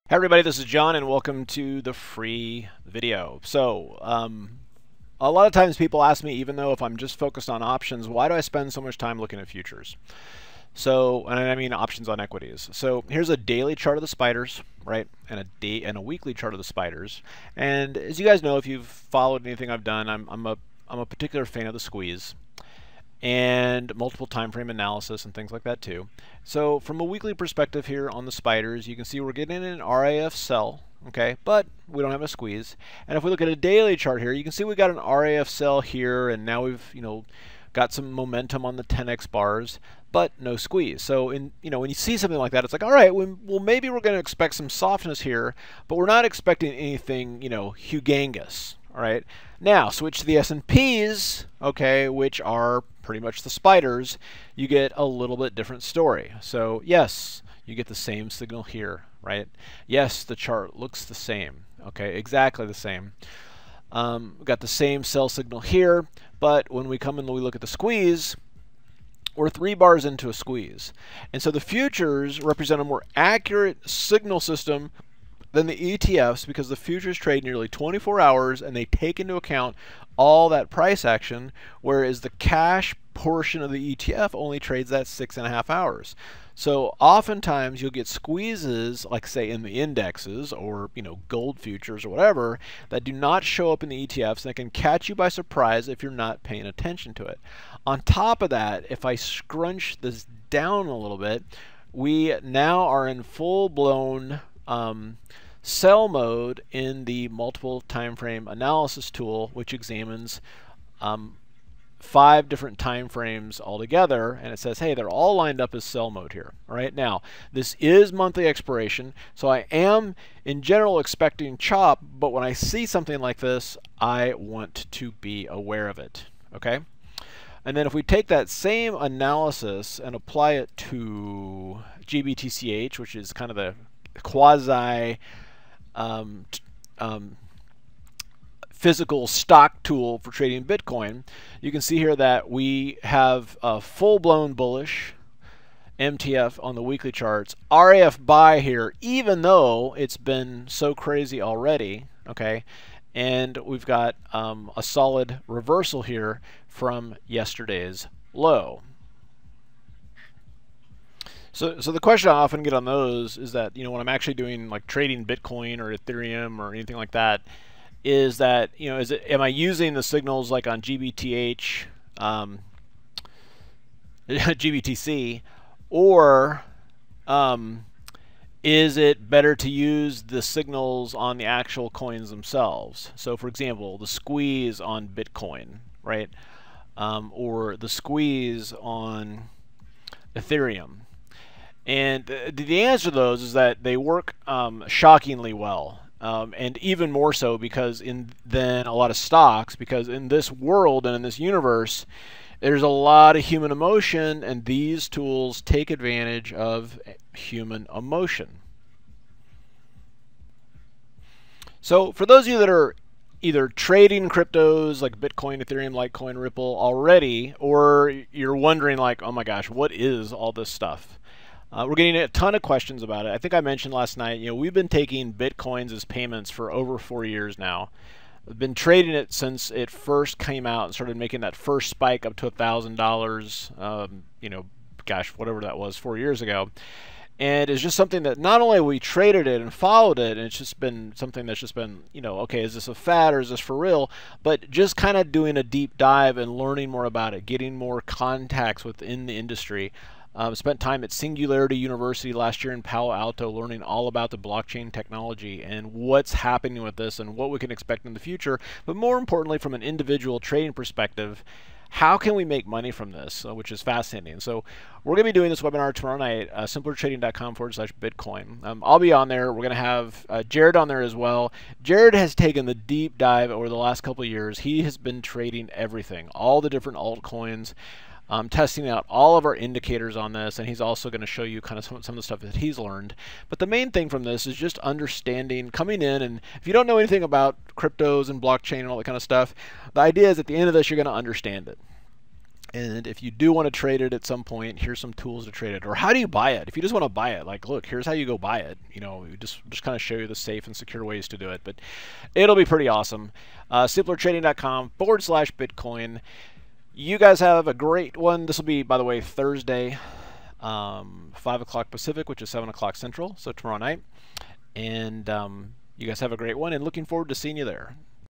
Hey everybody, this is John and welcome to the free video. A lot of times people ask me, even though if I'm just focused on options, why do I spend so much time looking at futures? And I mean options on equities. So here's a daily chart of the spiders, right? And a weekly chart of the spiders. And as you guys know, if you've followed anything I've done, I'm a particular fan of the squeeze and multiple time frame analysis and things like that too. So from a weekly perspective here on the spiders, you can see we're getting an RAF sell, okay, but we don't have a squeeze. And if we look at a daily chart here, you can see we got an RAF sell here, and now we've got some momentum on the 10x bars, but no squeeze. So when you see something like that, it's like, all right, well maybe we're going to expect some softness here, but we're not expecting anything humongous. All right, now switch to the S&Ps, okay, which are pretty much the spiders. You get a little bit different story. So yes, you get the same signal here, right? Yes, the chart looks the same, okay, exactly the same. We've got the same sell signal here, but when we come in and we look at the squeeze, we're 3 bars into a squeeze. And so the futures represent a more accurate signal system than the ETFs, because the futures trade nearly 24 hours and they take into account all that price action, whereas the cash portion of the ETF only trades at 6.5 hours. So oftentimes you'll get squeezes, like say in the indexes or gold futures or whatever, that do not show up in the ETFs, and it can catch you by surprise if you're not paying attention to it. On top of that, if I scrunch this down a little bit, we now are in full-blown sell mode in the multiple time frame analysis tool, which examines 5 different time frames altogether, and it says, hey, they're all lined up as sell mode here. All right, now this is monthly expiration, so I am in general expecting chop, but when I see something like this, I want to be aware of it. Okay, and then if we take that same analysis and apply it to GBTCH, which is kind of the quasi physical stock tool for trading Bitcoin, you can see here that we have a full-blown bullish MTF on the weekly charts, RAF buy here, even though it's been so crazy already, okay, and we've got a solid reversal here from yesterday's low. So the question I often get on those is that, when I'm actually doing like trading Bitcoin or Ethereum or anything like that, is that, am I using the signals like on GBTH, GBTC, or is it better to use the signals on the actual coins themselves? So for example, the squeeze on Bitcoin, right? Or the squeeze on Ethereum. And the answer to those is that they work shockingly well, and even more so than a lot of stocks, because in this world and in this universe, there's a lot of human emotion, and these tools take advantage of human emotion. So for those of you that are either trading cryptos like Bitcoin, Ethereum, Litecoin, Ripple already, or you're wondering like, oh my gosh, what is all this stuff? We're getting a ton of questions about it. I think I mentioned last night, we've been taking Bitcoins as payments for over 4 years now. We've been trading it since it first came out and started making that first spike up to $1,000, gosh, whatever that was, 4 years ago. And it's just something that not only we traded it and followed it, and it's just been something that's just been, okay, is this a fad or is this for real? But just kind of doing a deep dive and learning more about it, getting more contacts within the industry. Spent time at Singularity University last year in Palo Alto learning all about the blockchain technology and what's happening with this and what we can expect in the future. But more importantly, from an individual trading perspective, how can we make money from this, which is fascinating. So we're going to be doing this webinar tomorrow night, simplertrading.com/Bitcoin. I'll be on there. We're going to have Jared on there as well. Jared has taken the deep dive over the last couple of years. He has been trading everything, all the different altcoins, testing out all of our indicators on this, and he's also going to show you kind of some of the stuff that he's learned. But the main thing from this is just understanding, coming in, and if you don't know anything about cryptos and blockchain and all that kind of stuff, the idea is at the end of this you're going to understand it. And if you do want to trade it at some point, here's some tools to trade it. Or how do you buy it? If you just want to buy it, like, look, here's how you go buy it. You know, just kind of show you the safe and secure ways to do it. But it'll be pretty awesome. simplertrading.com/Bitcoin. You guys have a great one. This will be, by the way, Thursday, 5 o'clock Pacific, which is 7 o'clock Central, so tomorrow night. And you guys have a great one, and looking forward to seeing you there.